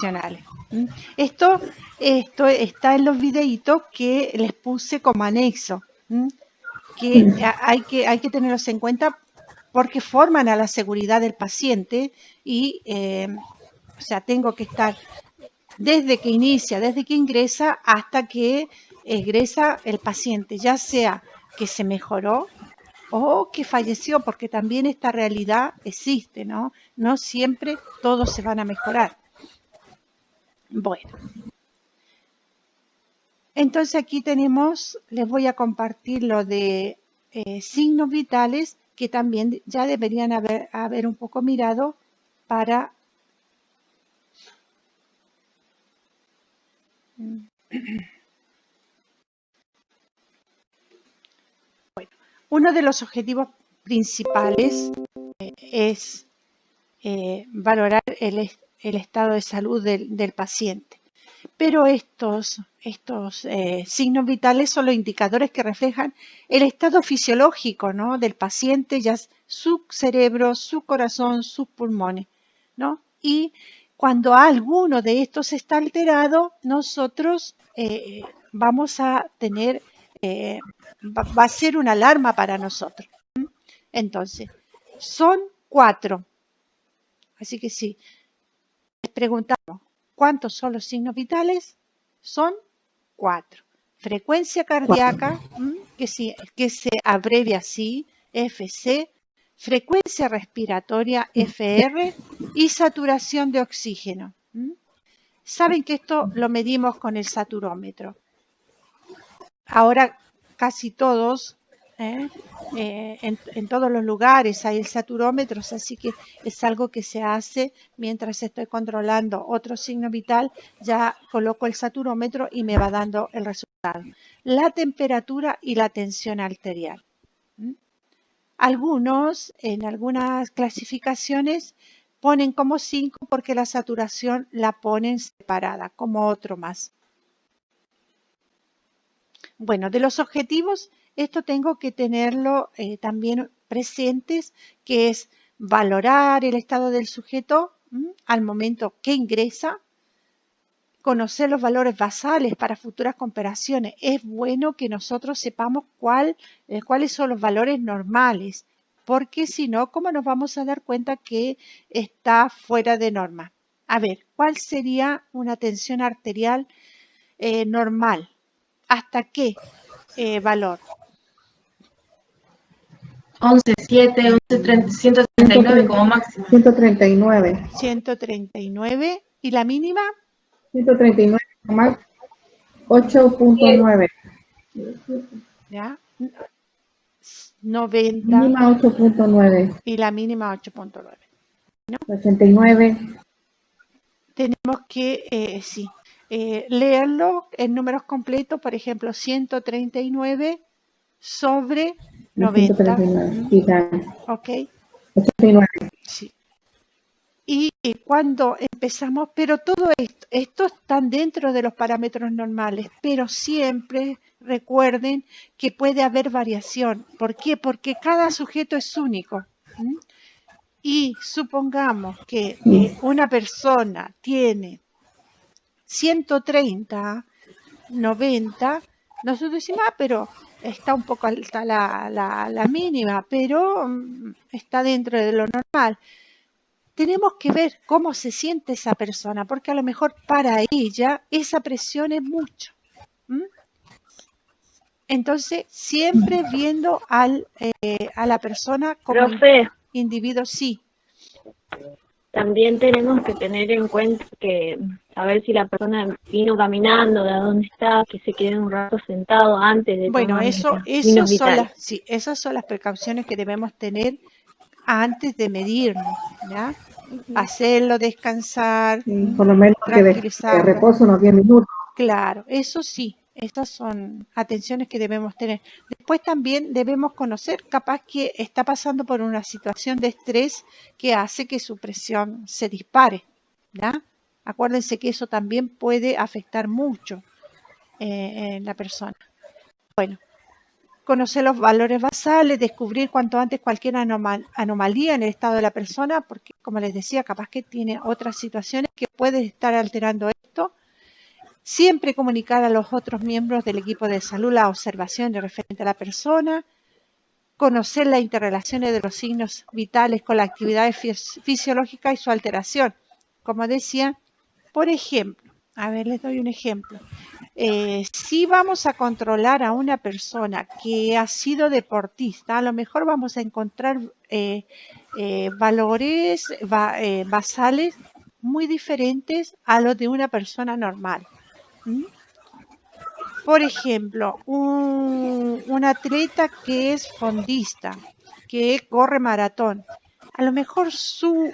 nutricionales. Esto está en los videitos que les puse como anexo, que hay que tenerlos en cuenta porque forman a la seguridad del paciente y, o sea, tengo que estar desde que inicia, desde que ingresa hasta que egresa el paciente, ya sea que se mejoró o que falleció, porque también esta realidad existe, ¿no? No siempre todos se van a mejorar. Bueno, entonces aquí tenemos, les voy a compartir lo de signos vitales que también ya deberían haber un poco mirado para... Bueno, uno de los objetivos principales es valorar el estado de salud del paciente. Pero estos signos vitales son los indicadores que reflejan el estado fisiológico, ¿no?, del paciente, ya su cerebro, su corazón, sus pulmones, ¿no? Y cuando alguno de estos está alterado, nosotros vamos a tener, va a ser una alarma para nosotros. Entonces, son 4. Así que sí, les preguntamos, ¿cuántos son los signos vitales? Son 4. Frecuencia cardíaca, que se abrevia así, FC, frecuencia respiratoria, FR, y saturación de oxígeno. Saben que esto lo medimos con el saturómetro. Ahora casi todos, en todos los lugares hay el saturómetro, así que es algo que se hace mientras estoy controlando otro signo vital, ya coloco el saturómetro y me va dando el resultado. La temperatura y la tensión arterial. Algunos, en algunas clasificaciones, ponen como 5 porque la saturación la ponen separada, como otro más. Bueno, de los objetivos, esto tengo que tenerlo también presentes, que es valorar el estado del sujeto al momento que ingresa, conocer los valores basales para futuras comparaciones. Es bueno que nosotros sepamos cuáles son los valores normales, porque si no, ¿cómo nos vamos a dar cuenta que está fuera de norma? A ver, ¿cuál sería una tensión arterial normal? ¿Hasta qué valor? 11.7, 139 como máximo. 139. 139. ¿Y la mínima? 139 más 8.9. ¿Ya? 90. Mínima 8.9. Y la mínima 8.9. ¿No? 89. Tenemos que, leerlo en números completos, por ejemplo, 139 sobre 90. 139. ¿Ok? 89. Sí. Y cuando empezamos, pero todo esto están dentro de los parámetros normales, pero siempre recuerden que puede haber variación. ¿Por qué? Porque cada sujeto es único. Y supongamos que una persona tiene 130, 90, nosotros decimos, pero está un poco alta la mínima, pero está dentro de lo normal. Tenemos que ver cómo se siente esa persona, porque a lo mejor para ella esa presión es mucho. Entonces, siempre viendo a la persona como individuo, sí. También tenemos que tener en cuenta que a ver si la persona vino caminando, de dónde está, que se quede un rato sentado antes de tomar signos vitales. Esas son las precauciones que debemos tener antes de medirnos, ¿ya? Hacerlo descansar, Por lo menos que de reposo unos 10 minutos. Claro, eso sí, estas son atenciones que debemos tener. Después también debemos conocer, capaz que está pasando por una situación de estrés que hace que su presión se dispare, ¿ya? Acuérdense que eso también puede afectar mucho en la persona. Bueno, conocer los valores basales, descubrir cuanto antes cualquier anomalía en el estado de la persona, porque como les decía, capaz que tiene otras situaciones que pueden estar alterando esto. Siempre comunicar a los otros miembros del equipo de salud la observación referente a la persona, conocer las interrelaciones de los signos vitales con la actividad fisiológica y su alteración. Como decía, por ejemplo, a ver, les doy un ejemplo. Si vamos a controlar a una persona que ha sido deportista, a lo mejor vamos a encontrar valores basales muy diferentes a los de una persona normal. Por ejemplo, un atleta que es fondista, que corre maratón, a lo mejor su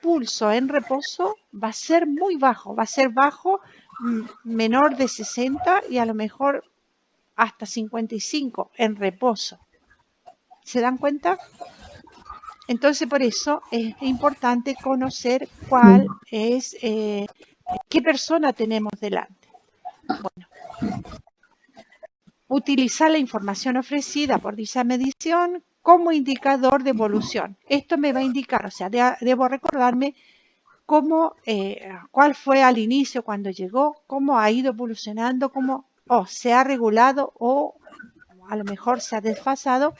pulso en reposo va a ser muy bajo, va a ser bajo, menor de 60 y a lo mejor hasta 55 en reposo. ¿Se dan cuenta? Entonces, por eso es importante conocer cuál es, qué persona tenemos delante. Bueno, utilizar la información ofrecida por dicha medición como indicador de evolución. Esto me va a indicar, o sea, debo recordarme cómo, cuál fue al inicio cuando llegó, cómo ha ido evolucionando, cómo se ha regulado o a lo mejor se ha desfasado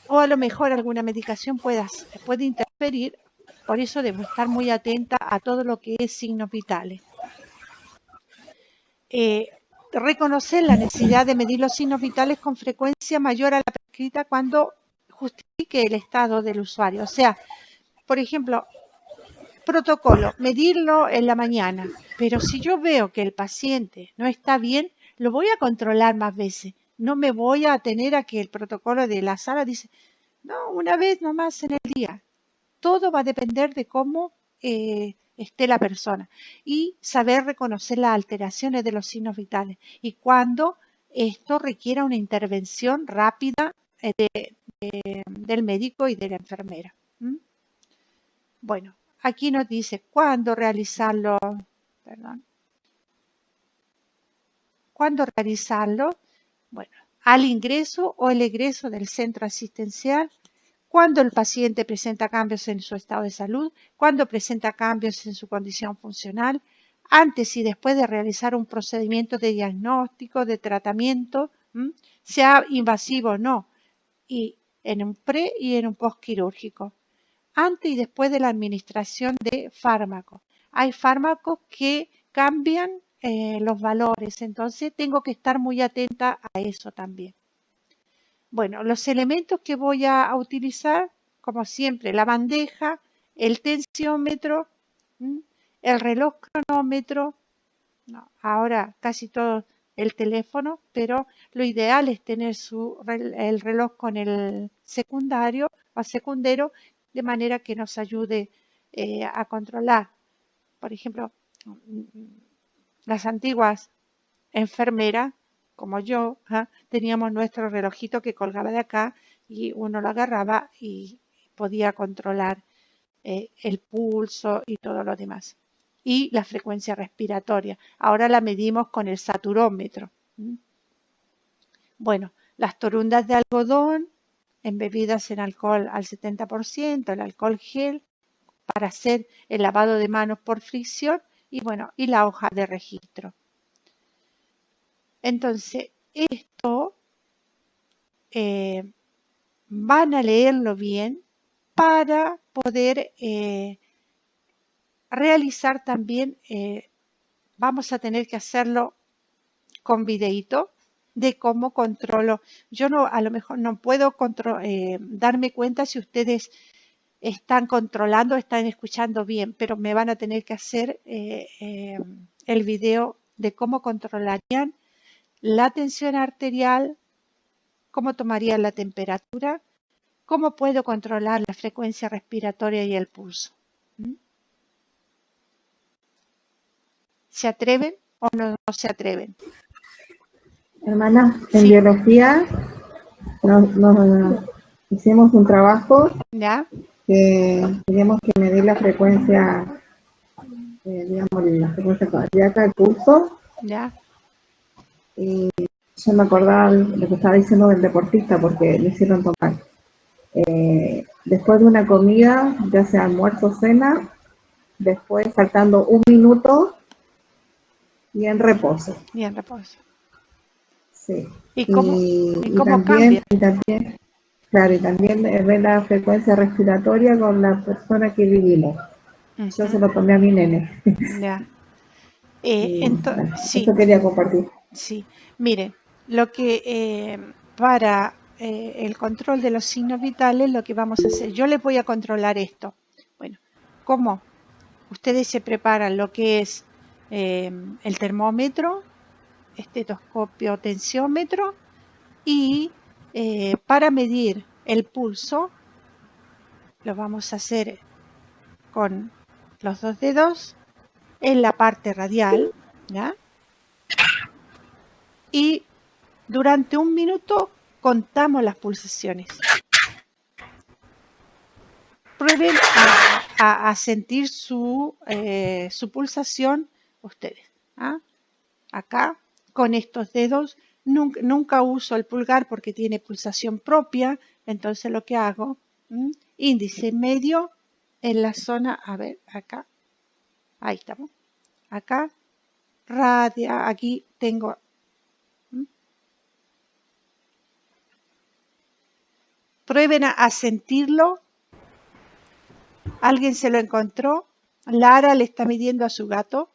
o a lo mejor alguna medicación puede interferir. Por eso debo estar muy atenta a todo lo que es signos vitales. Reconocer la necesidad de medir los signos vitales con frecuencia mayor a la prescrita cuando justifique el estado del usuario. O sea, por ejemplo, protocolo, medirlo en la mañana, pero si yo veo que el paciente no está bien, lo voy a controlar más veces. No me voy a atener a que el protocolo de la sala dice, no, una vez nomás en el día. Todo va a depender de cómo esté la persona y saber reconocer las alteraciones de los signos vitales y cuando esto requiera una intervención rápida del médico y de la enfermera. Bueno, aquí nos dice cuándo realizarlo, ¿cuándo realizarlo? Bueno, al ingreso o el egreso del centro asistencial, cuando el paciente presenta cambios en su estado de salud, cuando presenta cambios en su condición funcional, antes y después de realizar un procedimiento de diagnóstico, de tratamiento, sea invasivo o no, y en un pre y en un postquirúrgico, antes y después de la administración de fármacos. Hay fármacos que cambian los valores, entonces tengo que estar muy atenta a eso también. Bueno, los elementos que voy a utilizar, como siempre, la bandeja, el tensiómetro, el reloj cronómetro, ahora casi todo el teléfono, pero lo ideal es tener el reloj con el secundario o secundero, de manera que nos ayude a controlar. Por ejemplo, las antiguas enfermeras, como yo, teníamos nuestro relojito que colgaba de acá y uno lo agarraba y podía controlar el pulso y todo lo demás. Y la frecuencia respiratoria. Ahora la medimos con el saturómetro. Bueno, las torundas de algodón embebidas en alcohol al 70%, el alcohol gel para hacer el lavado de manos por fricción y bueno, y la hoja de registro. Entonces, esto van a leerlo bien para poder realizar también, vamos a tener que hacerlo con videíto de cómo controlo. Yo no, a lo mejor no puedo darme cuenta si ustedes están controlando, están escuchando bien, pero me van a tener que hacer el video de cómo controlarían la tensión arterial, cómo tomarían la temperatura, cómo puedo controlar la frecuencia respiratoria y el pulso. ¿Se atreven o no se atreven? Hermana, en Sí. biología nos hicimos un trabajo. ¿Ya? Que teníamos que medir la frecuencia, digamos, la frecuencia cardíaca, el pulso. ¿Ya? Y yo me acordaba de lo que estaba diciendo del deportista porque me hicieron tomar. Después de una comida, ya sea almuerzo o cena, después saltando un minuto y en reposo. Y en reposo. Sí. ¿Y cómo también, cambia? claro, y también ver la frecuencia respiratoria con la persona que vivimos. Yo se lo tomé a mi nene. Ya. Bueno, Sí, eso quería compartir. sí. Miren, lo que para el control de los signos vitales, lo que vamos a hacer, yo les voy a controlar esto. Bueno, ¿cómo? Ustedes se preparan lo que es el termómetro, estetoscopio, tensiómetro y para medir el pulso lo vamos a hacer con los 2 dedos en la parte radial, ¿ya? Y durante 1 minuto contamos las pulsaciones. Prueben a sentir su pulsación ustedes. ¿Ah? Acá, con estos dedos, nunca uso el pulgar porque tiene pulsación propia, entonces lo que hago, índice medio en la zona, a ver, acá, ahí estamos, acá, radia, aquí tengo, prueben a sentirlo. ¿Alguien se lo encontró? Lara le está midiendo a su gato.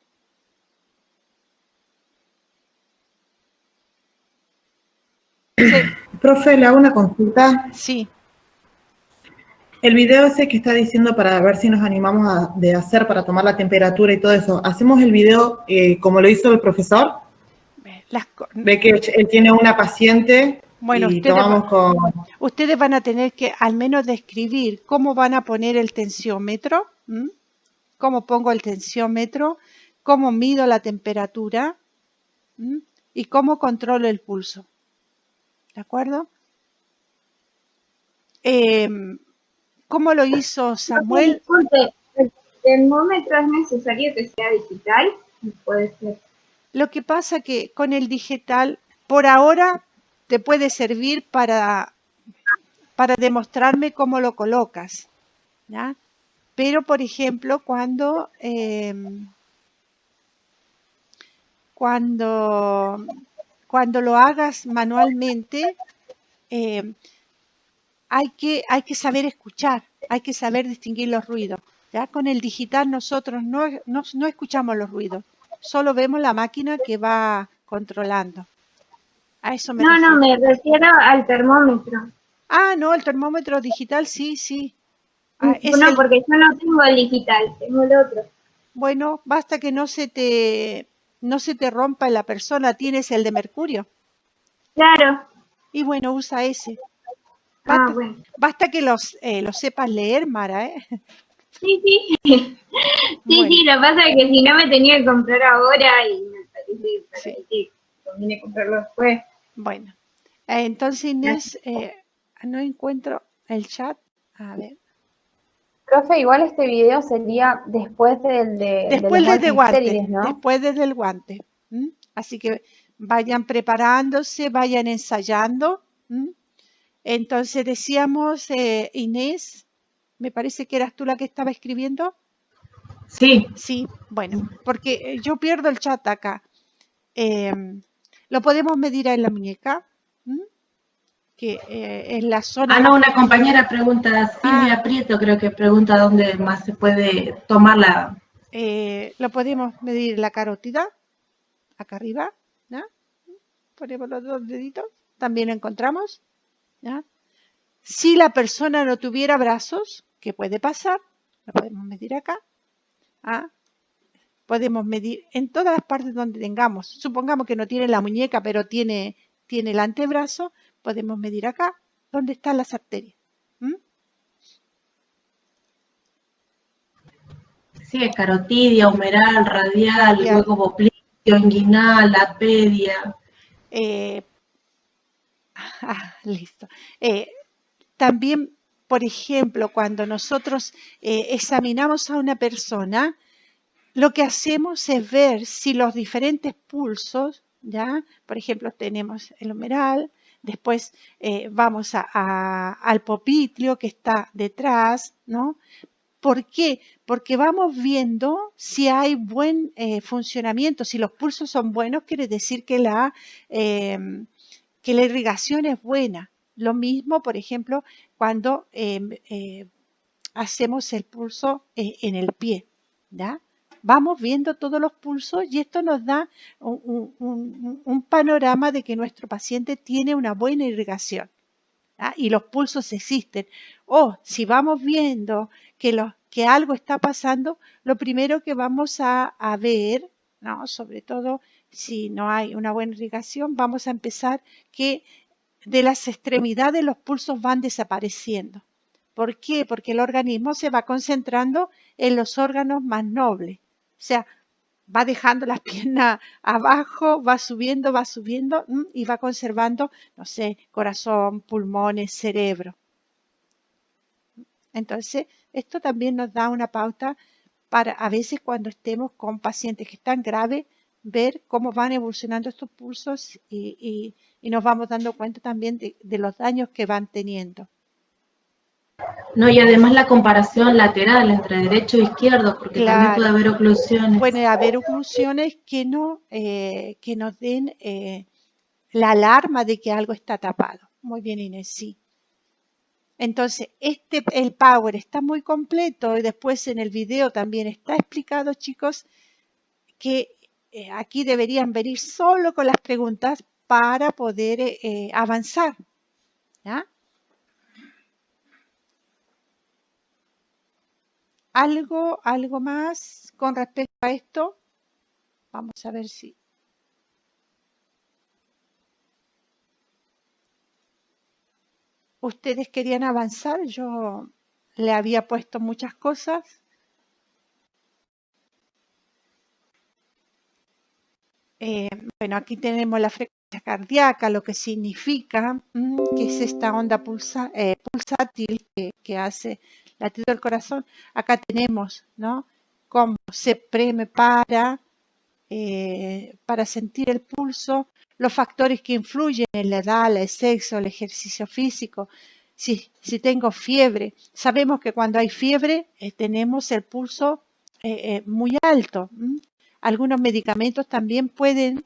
Profe, le hago una consulta. Sí. El video ese que está diciendo para ver si nos animamos de hacer para tomar la temperatura y todo eso, ¿hacemos el video como lo hizo el profesor? Ve que él tiene una paciente y tomamos con... Ustedes van a tener que al menos describir cómo van a poner el tensiómetro, cómo pongo el tensiómetro, cómo mido la temperatura y cómo controlo el pulso. ¿De acuerdo? ¿Cómo lo hizo Samuel? Disculpe, ¿el termómetro es necesario que sea digital? Puede ser. Lo que pasa que con el digital, por ahora, te puede servir para demostrarme cómo lo colocas, ¿ya? Pero, por ejemplo, cuando lo hagas manualmente, hay que saber escuchar, hay que saber distinguir los ruidos. ¿Ya? Con el digital nosotros no escuchamos los ruidos, solo vemos la máquina que va controlando. A eso me refiero. No, me refiero al termómetro. Ah, no, el termómetro digital sí. No, porque yo no tengo el digital, tengo el otro. Bueno, basta que no se te rompa en la persona, tienes el de mercurio. Claro. Y bueno, usa ese. Bueno. Basta que los sepas leer, Mara, ¿eh? Sí. Sí, lo que pasa es que si no me tenía que comprar ahora y me parece que conviene comprarlo después. Bueno, entonces Inés, no encuentro el chat. A ver. Profe, igual este video sería después después del guante, ¿no? Después desde el guante. Así que vayan preparándose, vayan ensayando. Entonces decíamos, Inés, me parece que eras tú la que estaba escribiendo. Sí. Sí, bueno, porque yo pierdo el chat acá. Lo podemos medir en la muñeca, que en la zona... Ah, no, una compañera pregunta, Silvia Prieto creo que pregunta dónde más se puede tomar la... lo podemos medir en la carótida, acá arriba, ¿no? Ponemos los 2 deditos, también encontramos, ¿ya? Si la persona no tuviera brazos, ¿qué puede pasar? Lo podemos medir acá. Podemos medir en todas las partes donde tengamos. Supongamos que no tiene la muñeca, pero tiene el antebrazo, podemos medir acá, donde están las arterias. Sí, es carotidia, humeral, radial, hueco popliteo, inguinal, apedia. Listo. También, por ejemplo, cuando nosotros examinamos a una persona, lo que hacemos es ver si los diferentes pulsos ¿ya? Por ejemplo, tenemos el humeral, después vamos al popitlio que está detrás, ¿no? ¿Por qué? Porque vamos viendo si hay buen funcionamiento, si los pulsos son buenos, quiere decir que la irrigación es buena. Lo mismo, por ejemplo, cuando hacemos el pulso en el pie, ¿ya? Vamos viendo todos los pulsos y esto nos da un panorama de que nuestro paciente tiene una buena irrigación, ¿ya? Y los pulsos existen. O si vamos viendo que algo está pasando, lo primero que vamos a ver, ¿no? Sobre todo si no hay una buena irrigación, vamos a empezar que de las extremidades los pulsos van desapareciendo. ¿Por qué? Porque el organismo se va concentrando en los órganos más nobles. O sea, va dejando las piernas abajo, va subiendo y va conservando, no sé, corazón, pulmones, cerebro. Entonces, esto también nos da una pauta para a veces cuando estemos con pacientes que están graves, ver cómo van evolucionando estos pulsos y nos vamos dando cuenta también de los daños que van teniendo. No, y además la comparación lateral entre derecho e izquierdo, porque también puede haber oclusiones. Puede haber oclusiones que nos den la alarma de que algo está tapado. Muy bien, Inés, sí. Entonces, el Power está muy completo y después en el video también está explicado, chicos, que aquí deberían venir solo con las preguntas para poder avanzar, ¿ya? ¿Algo más con respecto a esto? Vamos a ver si... Ustedes querían avanzar, yo le había puesto muchas cosas. Bueno, aquí tenemos la frecuencia cardíaca, lo que significa que es esta onda pulsátil que hace latido del corazón. Acá tenemos, ¿no? Cómo se preme para sentir el pulso, los factores que influyen en la edad, el sexo, el ejercicio físico. Si tengo fiebre, sabemos que cuando hay fiebre tenemos el pulso muy alto. Algunos medicamentos también pueden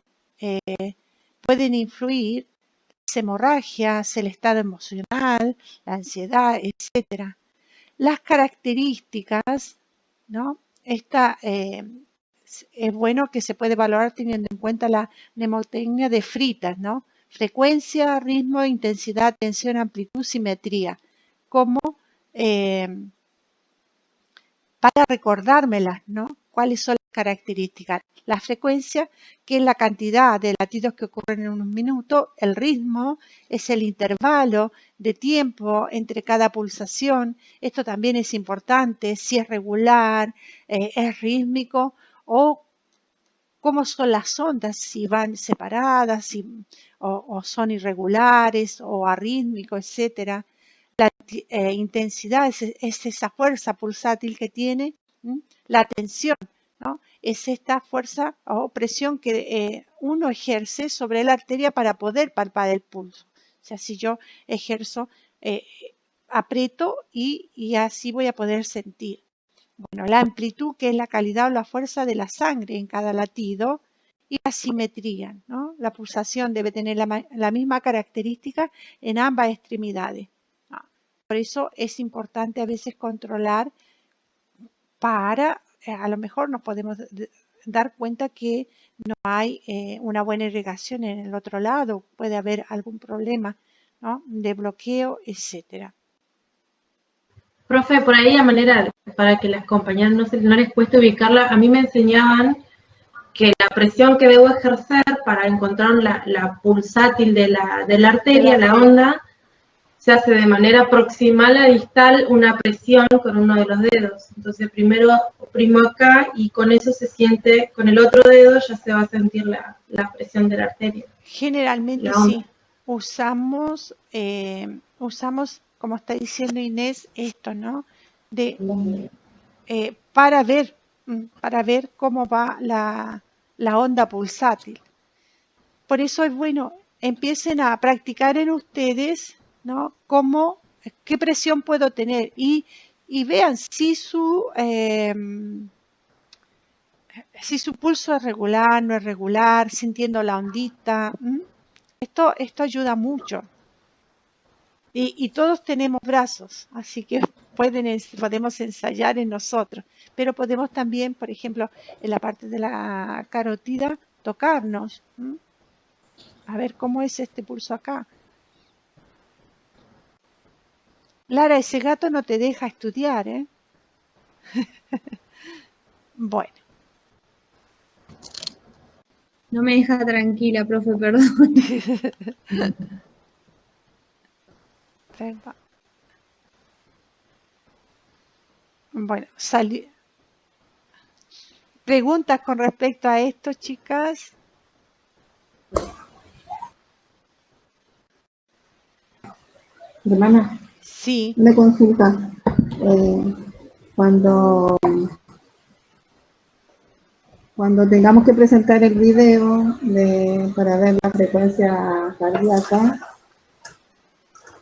influir, las hemorragias, el estado emocional, la ansiedad, etc. Las características, ¿no? Es bueno que se puede valorar teniendo en cuenta la mnemotecnia de Fritas, ¿no? Frecuencia, ritmo, intensidad, tensión, amplitud, simetría. Como para recordármelas, ¿no? ¿Cuáles son las características? La frecuencia, que es la cantidad de latidos que ocurren en un minuto. El ritmo es el intervalo de tiempo entre cada pulsación. Esto también es importante, si es regular, es rítmico o cómo son las ondas, si van separadas o son irregulares o arrítmicos, etcétera. La intensidad es esa fuerza pulsátil que tiene. La tensión, ¿no? Es esta fuerza o presión que uno ejerce sobre la arteria para poder palpar el pulso. O sea, si yo ejerzo, aprieto y así voy a poder sentir. Bueno, la amplitud, que es la calidad o la fuerza de la sangre en cada latido, y la simetría, ¿no? La pulsación debe tener la misma característica en ambas extremidades. Por eso es importante a veces controlar para, a lo mejor nos podemos dar cuenta que no hay una buena irrigación en el otro lado, puede haber algún problema, ¿no? De bloqueo, etcétera. Profe, por ahí a manera, para que las compañeras no les cueste ubicarla, a mí me enseñaban que la presión que debo ejercer para encontrar la pulsátil de la arteria, la onda, se hace de manera proximal a distal una presión con uno de los dedos. Entonces primero oprimo acá y con eso se siente, con el otro dedo ya se va a sentir la presión de la arteria. Generalmente sí, usamos, como está diciendo Inés, esto, ¿no? Para ver cómo va la onda pulsátil. por eso es bueno, empiecen a practicar en ustedes, ¿no? ¿Qué presión puedo tener? Y vean si su pulso es regular, no es regular, sintiendo la ondita. Esto ayuda mucho. Y todos tenemos brazos, así que podemos ensayar en nosotros. Pero podemos también, por ejemplo, en la parte de la carótida, tocarnos. A ver cómo es este pulso acá. Lara, ese gato no te deja estudiar, ¿eh? Bueno. No me deja tranquila, profe, perdón. Bueno, ¿preguntas con respecto a esto, chicas? Hermana, sí. Me consulta. Cuando tengamos que presentar el video para ver la frecuencia cardíaca,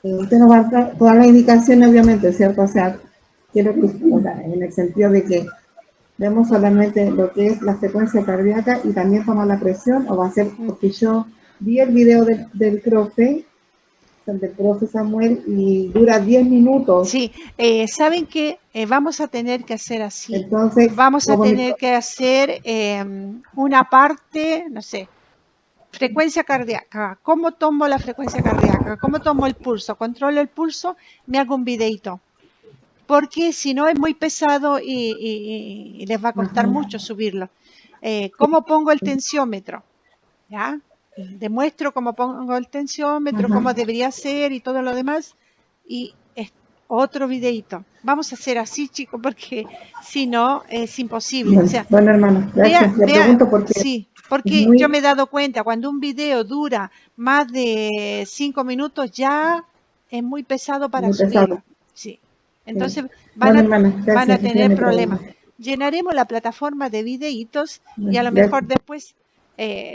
usted nos va a dar todas las indicaciones, obviamente, ¿cierto? O sea, quiero que, en el sentido de que vemos solamente lo que es la frecuencia cardíaca y también tomar la presión, o va a ser, porque yo vi el video del profe Samuel, y dura 10 minutos. Sí, ¿saben qué? Vamos a tener que hacer así. Entonces, vamos a tener que hacer una parte, no sé, frecuencia cardíaca. ¿Cómo tomo la frecuencia cardíaca? ¿Cómo tomo el pulso? Controlo el pulso, me hago un videito. Porque si no es muy pesado y les va a costar mucho subirlo. ¿Cómo pongo el tensiómetro? ¿Ya? Demuestro cómo pongo el tensiómetro, cómo debería ser y todo lo demás. Y otro videito. Vamos a hacer así, chicos, porque si no es imposible. Bueno, o sea, hermano, gracias. Le pregunto porque sí, porque yo me he dado cuenta, cuando un video dura más de 5 minutos ya es muy pesado para subirlo. Sí. Entonces van a tener problemas. Llenaremos la plataforma de videitos y a lo mejor después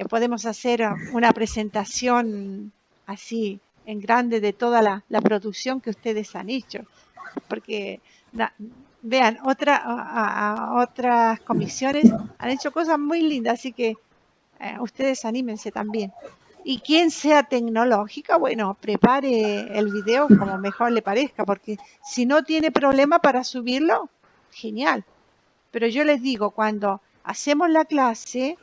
podemos hacer una presentación así en grande de toda la producción que ustedes han hecho. Porque vean, otras comisiones han hecho cosas muy lindas, así que ustedes anímense también. Y quien sea tecnológica, bueno, prepare el video como mejor le parezca, porque si no tiene problema para subirlo, genial. Pero yo les digo, cuando hacemos la clase,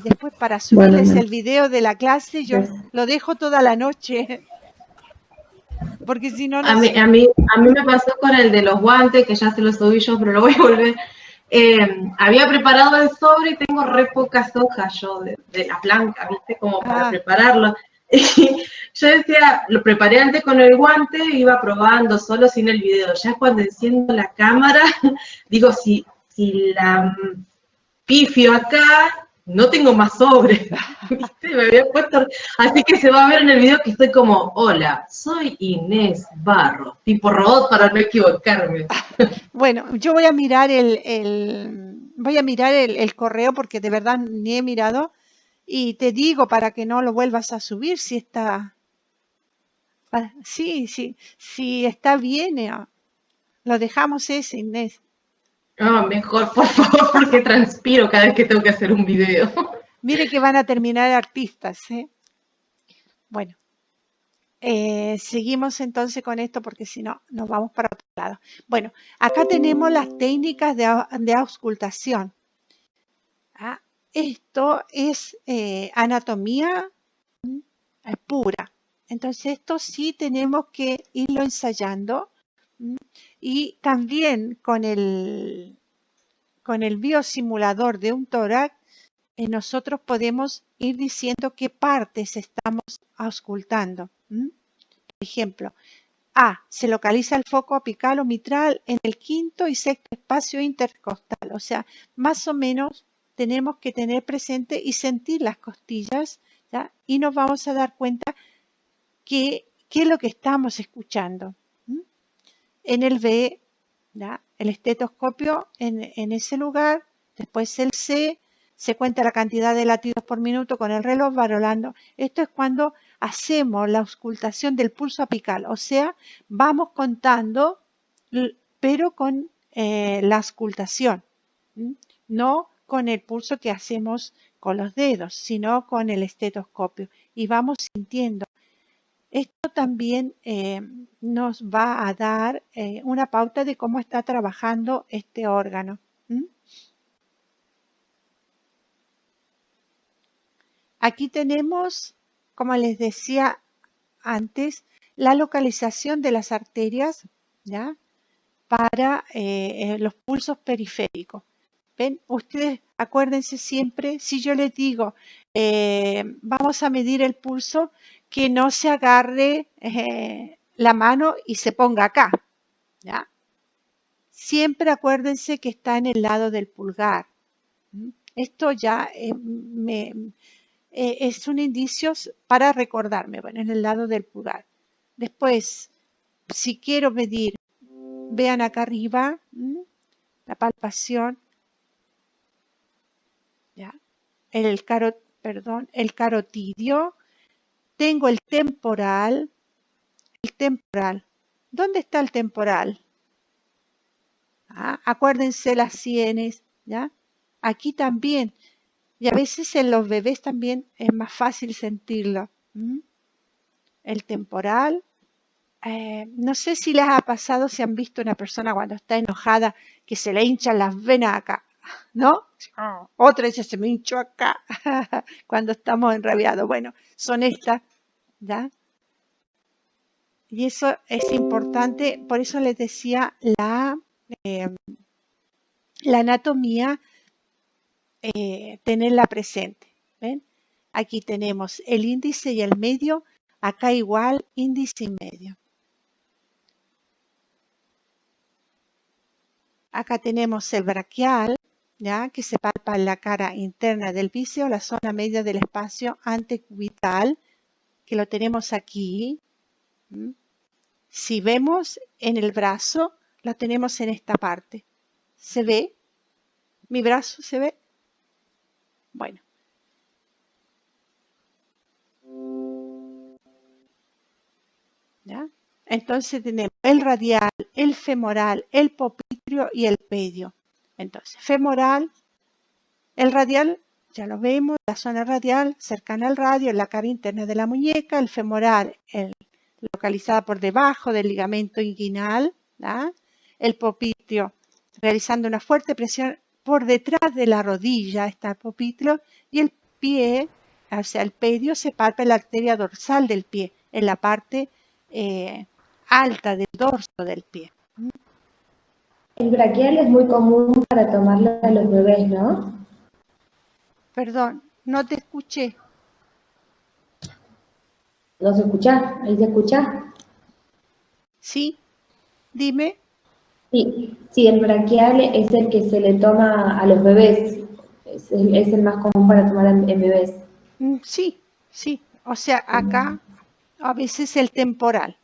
después para subirles el video de la clase, yo lo dejo toda la noche. Porque si no, a mí me pasó con el de los guantes, que ya se los subí yo, pero lo voy a volver. Había preparado el sobre y tengo re pocas hojas yo de la blanca, ¿viste? Como para prepararlo. Y yo decía, lo preparé antes con el guante, iba probando solo sin el video. Ya cuando enciendo la cámara, digo, si la pifio acá, no tengo más sobre. ¿Viste? Me había puesto. Así que se va a ver en el video que estoy como, hola, soy Inés Barro, tipo robot para no equivocarme. Bueno, yo voy a mirar el correo porque de verdad ni he mirado y te digo para que no lo vuelvas a subir si está. Si está bien, lo dejamos ese, Inés. Mejor, por favor, porque transpiro cada vez que tengo que hacer un video. Mire que van a terminar artistas, ¿eh? Bueno, seguimos entonces con esto porque si no, nos vamos para otro lado. Bueno, acá tenemos las técnicas de auscultación. Esto es anatomía pura. Entonces, esto sí tenemos que irlo ensayando. Y también con el biosimulador de un tórax, nosotros podemos ir diciendo qué partes estamos auscultando. Por ejemplo, se localiza el foco apical o mitral en el quinto y sexto espacio intercostal. O sea, más o menos tenemos que tener presente y sentir las costillas, ¿ya? Y nos vamos a dar cuenta qué es lo que estamos escuchando. En el B, ¿ya? El estetoscopio en ese lugar, después el C, se cuenta la cantidad de latidos por minuto con el reloj valorando. Esto es cuando hacemos la auscultación del pulso apical, o sea, vamos contando, pero con la auscultación, no con el pulso que hacemos con los dedos, sino con el estetoscopio, y vamos sintiendo. Esto también nos va a dar una pauta de cómo está trabajando este órgano. Aquí tenemos, como les decía antes, la localización de las arterias, ¿ya? Para los pulsos periféricos. ¿Ven? Ustedes acuérdense siempre, si yo les digo, vamos a medir el pulso, que no se agarre la mano y se ponga acá, ¿ya? Siempre acuérdense que está en el lado del pulgar. Esto ya es un indicio para recordarme, bueno, en el lado del pulgar. Después, si quiero medir, vean acá arriba, la palpación, ¿ya? El carotidio. Tengo el temporal. ¿Dónde está el temporal? Acuérdense las sienes, ¿ya? Aquí también. Y a veces en los bebés también es más fácil sentirlo. El temporal. No sé si les ha pasado, si han visto una persona cuando está enojada que se le hinchan las venas acá, ¿no? Otra dice, se me hinchó acá cuando estamos enrabiados. Bueno, son estas, ¿ya? Y eso es importante, por eso les decía la anatomía, tenerla presente. ¿Ven? Aquí tenemos el índice y el medio, acá igual índice y medio. Acá tenemos el braquial, ¿ya? Que se palpa en la cara interna del bíceps, la zona media del espacio antecubital, que lo tenemos aquí. Si vemos en el brazo, lo tenemos en esta parte. ¿Se ve? ¿Mi brazo se ve? Bueno. ¿Ya? Entonces tenemos el radial, el femoral, el popitrio y el pedio. Entonces, femoral, el radial, ya lo vemos, la zona radial cercana al radio, en la cara interna de la muñeca, el femoral, localizada por debajo del ligamento inguinal, ¿ya? El popitrio, realizando una fuerte presión por detrás de la rodilla, está el popitrio, y el pie, o sea, el pedio, se palpa en la arteria dorsal del pie, en la parte alta del dorso del pie. El braquial es muy común para tomarlo a los bebés, ¿no? Perdón, no te escuché. ¿No se escucha? ¿Ahí se escucha? Sí, dime. Sí, el braquial es el que se le toma a los bebés. Es el más común para tomar en bebés. Sí. O sea, acá a veces el temporal.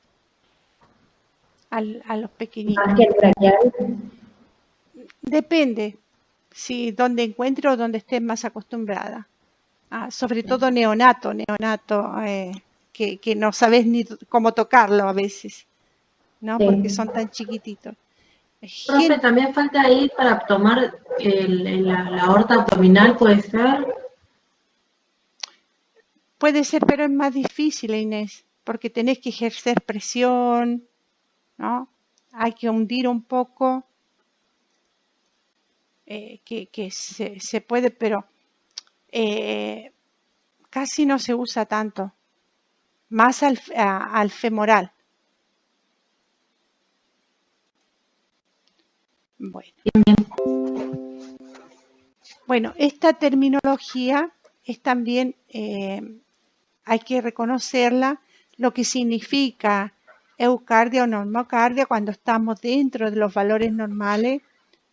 A los pequeñitos. ¿Más que el braquial? Depende, si donde encuentre o donde esté más acostumbrada. Sobre todo neonato, que no sabes ni cómo tocarlo a veces, ¿no? Sí. Porque son tan chiquititos. Profe, también falta ir para tomar la aorta abdominal, ¿puede ser? Puede ser, pero es más difícil, Inés, porque tenés que ejercer presión, ¿no? Hay que hundir un poco, que se puede, pero casi no se usa tanto, más al femoral. Bueno, esta terminología es también, hay que reconocerla, lo que significa eucardia o normocardia cuando estamos dentro de los valores normales,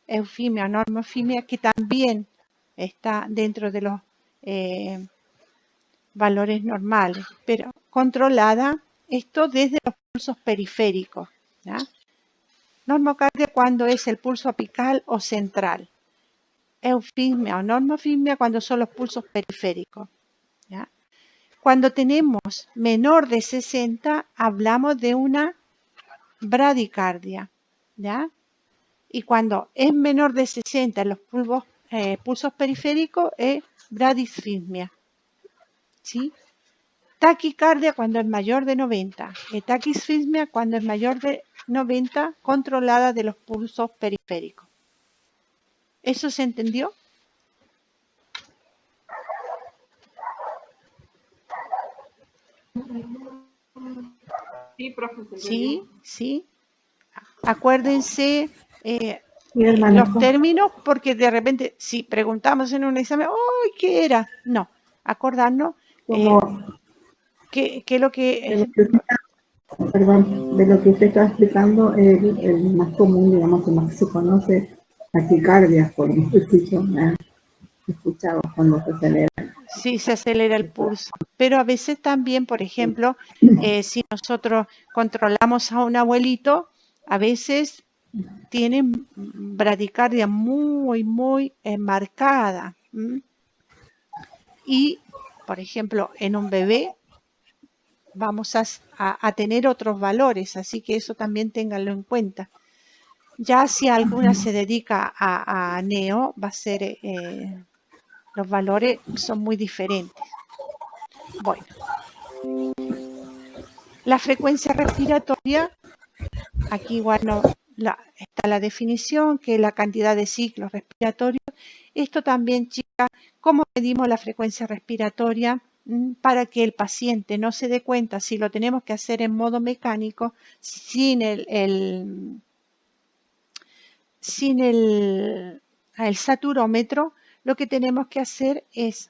eufimia o normofimia, que también está dentro de los valores normales, pero controlada, esto desde los pulsos periféricos, ¿ya? Normocardia cuando es el pulso apical o central. eufismia o normofismia cuando son los pulsos periféricos, ¿ya? Cuando tenemos menor de 60, hablamos de una bradicardia, ¿ya? Y cuando es menor de 60 en los pulsos periféricos es bradisfismia, ¿sí? Taquicardia cuando es mayor de 90, taquisfismia cuando es mayor de 90, controlada de los pulsos periféricos. ¿Eso se entendió? Sí, profe. Sí. Acuérdense los términos, porque de repente si preguntamos en un examen, ¡ay, qué era! No, acordarnos que lo que... Perdón, de lo que usted está explicando, el más común, digamos, el más que se conoce, taquicardia, por escuchado cuando se acelera. Sí, se acelera el pulso, pero a veces también, por ejemplo, si nosotros controlamos a un abuelito, a veces tienen bradicardia muy, muy marcada. Y, por ejemplo, en un bebé vamos a tener otros valores, así que eso también ténganlo en cuenta. Ya si alguna se dedica a neo, va a ser, los valores son muy diferentes. Bueno, la frecuencia respiratoria, aquí igual está la definición, que es la cantidad de ciclos respiratorios. Esto también, chicas, ¿cómo medimos la frecuencia respiratoria? Para que el paciente no se dé cuenta si lo tenemos que hacer en modo mecánico, sin el saturómetro, lo que tenemos que hacer es,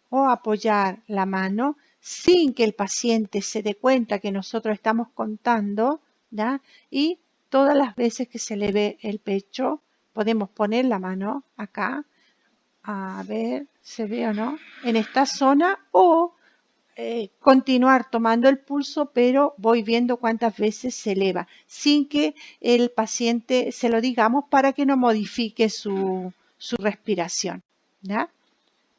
o apoyar la mano sin que el paciente se dé cuenta que nosotros estamos contando, ¿ya? Y todas las veces que se le ve el pecho, podemos poner la mano acá, a ver, ¿se ve o no? En esta zona, o continuar tomando el pulso, pero voy viendo cuántas veces se eleva, sin que el paciente se lo digamos para que no modifique su respiración, ¿ya?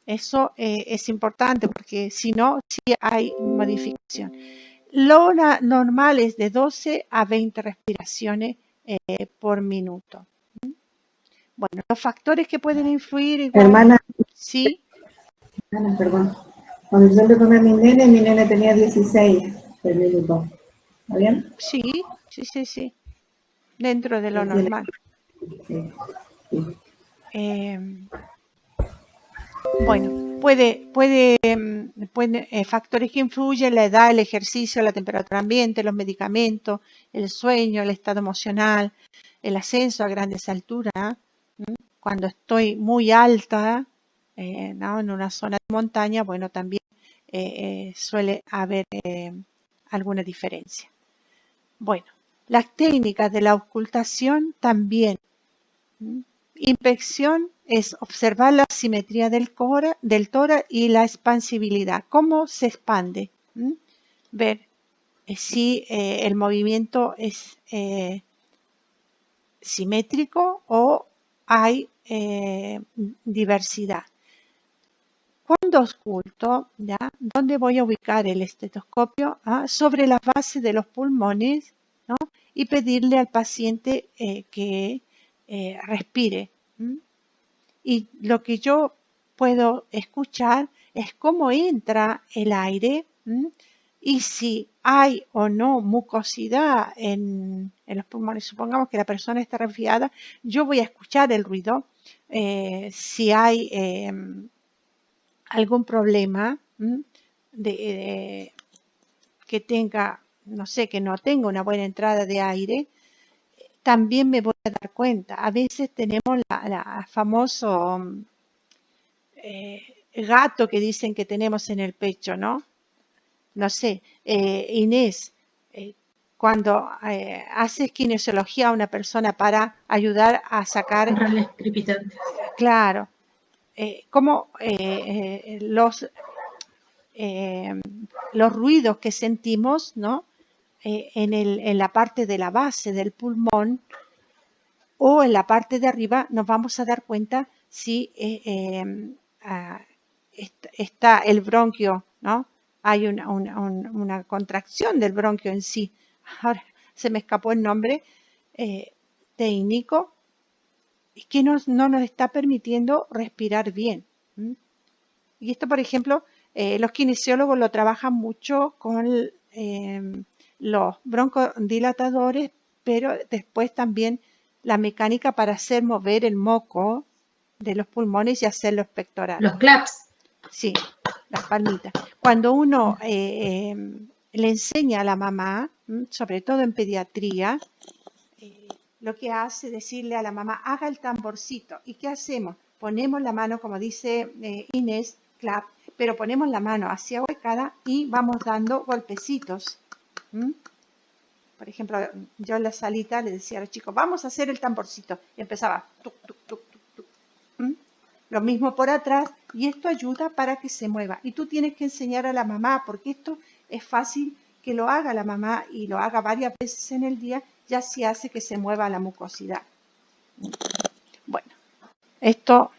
Eso es importante porque si no, sí hay modificación. Lo normal es de 12 a 20 respiraciones por minuto. Bueno, los factores que pueden influir igual. Hermana. Sí. Hermana, perdón. Cuando yo le tomé a mi nene tenía 16 por minuto. ¿Está bien? Sí. Dentro de lo normal. Bueno, puede factores que influyen: la edad, el ejercicio, la temperatura ambiente, los medicamentos, el sueño, el estado emocional, el ascenso a grandes alturas. Cuando estoy muy alta, ¿no? En una zona de montaña, bueno, también suele haber alguna diferencia. Bueno, las técnicas de la auscultación también. Inspección es observar la simetría del tórax y la expansibilidad. ¿Cómo se expande? Ver si el movimiento es simétrico o hay diversidad. Cuando ausculto, ¿ya? ¿Dónde voy a ubicar el estetoscopio? Sobre la base de los pulmones, ¿no? Y pedirle al paciente que respire. Y lo que yo puedo escuchar es cómo entra el aire y si hay o no mucosidad en los pulmones. Supongamos que la persona está resfriada, yo voy a escuchar el ruido. Si hay algún problema que tenga, no sé, que no tenga una buena entrada de aire, también me voy a dar cuenta. A veces tenemos la famoso gato que dicen que tenemos en el pecho, ¿no? No sé, Inés, cuando haces kinesiología a una persona para ayudar a sacar... Claro. Como los ruidos que sentimos, ¿no? En la parte de la base del pulmón o en la parte de arriba, nos vamos a dar cuenta si está el bronquio, ¿no? Hay una contracción del bronquio en sí. Ahora se me escapó el nombre técnico, que no nos está permitiendo respirar bien. Y esto, por ejemplo, los kinesiólogos lo trabajan mucho con los broncodilatadores, pero después también la mecánica para hacer mover el moco de los pulmones y hacerlos pectorales. Los claps. Sí, las palmitas. Cuando uno le enseña a la mamá, sobre todo en pediatría, lo que hace es decirle a la mamá, haga el tamborcito. ¿Y qué hacemos? Ponemos la mano, como dice Inés, clap, pero ponemos la mano hacia huecada y vamos dando golpecitos. Por ejemplo, yo en la salita le decía a los chicos, vamos a hacer el tamborcito. Y empezaba, tuc, tuc, tuc, tuc, tuc. Lo mismo por atrás, y esto ayuda para que se mueva. Y tú tienes que enseñar a la mamá, porque esto es fácil que lo haga la mamá y lo haga varias veces en el día, ya sí hace que se mueva la mucosidad. Bueno, esto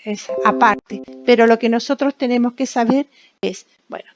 es aparte, pero lo que nosotros tenemos que saber es, bueno,